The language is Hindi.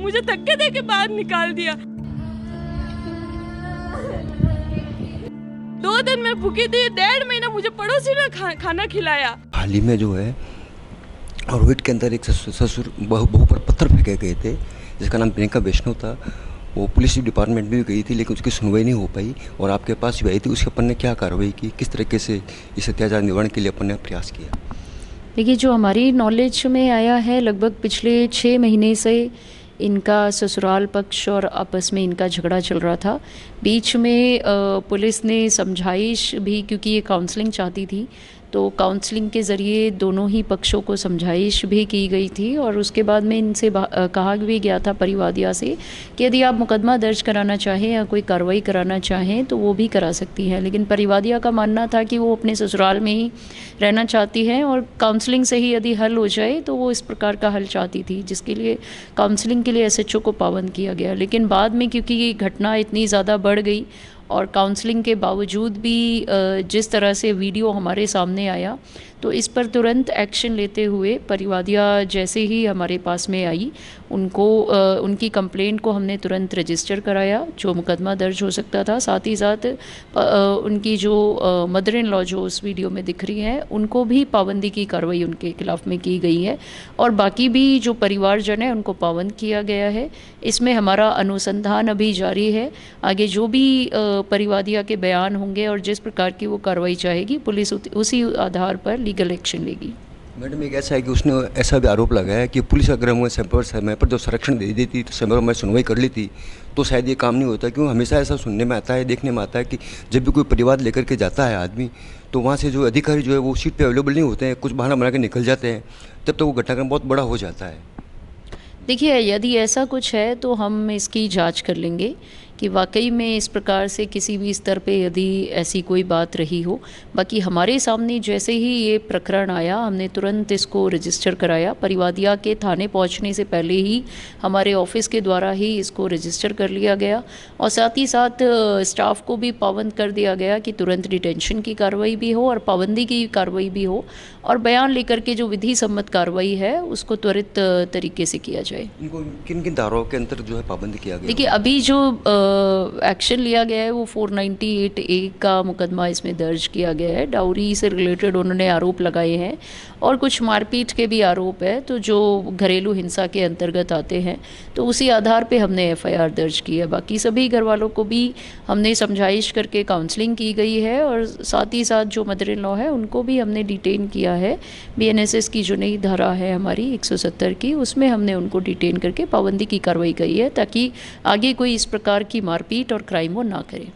मुझे धक्के दे के बाहर निकाल दिया। 2 दिन मैं भूखी थी, 1.5 महीना मुझे पड़ोसी ने खाना खिलाया। हाल ही में जो है रोहित के अंदर एक ससुर बहू पर पत्थर फेंके गए थे, जिसका नाम प्रियंका वैष्णव था। वो पुलिस डिपार्टमेंट में भी गई थी, लेकिन उसकी सुनवाई नहीं हो पाई और आपके पास भी आई थी। उसके अपन ने क्या कार्रवाई की, किस तरीके से इस अत्याचार निवारण के लिए अपन ने प्रयास किया? देखिए, जो हमारी नॉलेज में आया है, लगभग पिछले 6 महीने से इनका ससुराल पक्ष और आपस में इनका झगड़ा चल रहा था। बीच में पुलिस ने समझाइश भी, क्योंकि ये काउंसलिंग चाहती थी, तो काउंसलिंग के ज़रिए दोनों ही पक्षों को समझाइश भी की गई थी। और उसके बाद में इनसे कहा भी गया था परिवादिया से कि यदि आप मुकदमा दर्ज कराना चाहें या कोई कार्रवाई कराना चाहें तो वो भी करा सकती हैं, लेकिन परिवादिया का मानना था कि वो अपने ससुराल में ही रहना चाहती हैं और काउंसलिंग से ही यदि हल हो जाए तो वो इस प्रकार का हल चाहती थी, जिसके लिए काउंसलिंग के लिए SHO को पाबंद किया गया। लेकिन बाद में क्योंकि ये घटना इतनी ज़्यादा बढ़ गई और काउंसलिंग के बावजूद भी जिस तरह से वीडियो हमारे सामने आया, तो इस पर तुरंत एक्शन लेते हुए परिवादिया जैसे ही हमारे पास में आई, उनको उनकी कंप्लेंट को हमने तुरंत रजिस्टर कराया, जो मुकदमा दर्ज हो सकता था। साथ ही साथ उनकी जो मदर इन लॉ जो उस वीडियो में दिख रही हैं, उनको भी पाबंदी की कार्रवाई उनके खिलाफ में की गई है और बाकी भी जो परिवारजन है उनको पाबंद किया गया है। इसमें हमारा अनुसंधान अभी जारी है। आगे जो भी परिवादिया के बयान होंगे और जिस प्रकार की वो कार्रवाई चाहेगी, पुलिस उसी आधार पर लीगल एक्शन लेगी। मैडम, एक ऐसा है कि उसने ऐसा भी आरोप लगाया कि पुलिस अगर हमें समय पर जो संरक्षण दे देती, तो समय पर हमारी सुनवाई कर लेती, तो शायद ये काम नहीं होता। क्यों हमेशा ऐसा सुनने में आता है, देखने में आता है कि जब भी कोई परिवार लेकर के जाता है आदमी, तो वहाँ से जो अधिकारी जो है वो सीट पे अवेलेबल नहीं होते हैं, कुछ बहाना बना के निकल जाते हैं, तब तो वो घटनाक्रम बहुत बड़ा हो जाता है। देखिए, यदि ऐसा कुछ है तो हम इसकी जांच कर लेंगे कि वाकई में इस प्रकार से किसी भी स्तर पे यदि ऐसी कोई बात रही हो। बाकी हमारे सामने जैसे ही ये प्रकरण आया, हमने तुरंत इसको रजिस्टर कराया। परिवादिया के थाने पहुंचने से पहले ही हमारे ऑफिस के द्वारा ही इसको रजिस्टर कर लिया गया और साथ ही साथ स्टाफ को भी पाबंद कर दिया गया कि तुरंत डिटेंशन की कार्रवाई भी हो और पाबंदी की कार्रवाई भी हो और बयान लेकर के जो विधि सम्मत कार्रवाई है उसको त्वरित तरीके से किया जाए। इनको किन किन धाराओं के अंतर जो है पाबंदी किया गया? देखिए, अभी जो एक्शन लिया गया है वो 498A का मुकदमा इसमें दर्ज किया गया है। डाउरी से रिलेटेड उन्होंने आरोप लगाए हैं और कुछ मारपीट के भी आरोप है, तो जो घरेलू हिंसा के अंतर्गत आते हैं, तो उसी आधार पे हमने FIR दर्ज की है। बाकी सभी घर वालों को भी हमने समझाइश करके काउंसलिंग की गई है और साथ ही साथ जो मदर इन लॉ है उनको भी हमने डिटेन किया है। BNSS की जो नई धारा है हमारी 170 की, उसमें हमने उनको डिटेन करके पाबंदी की कार्रवाई की है, ताकि आगे कोई इस प्रकार की मारपीट और क्राइम वो ना करे।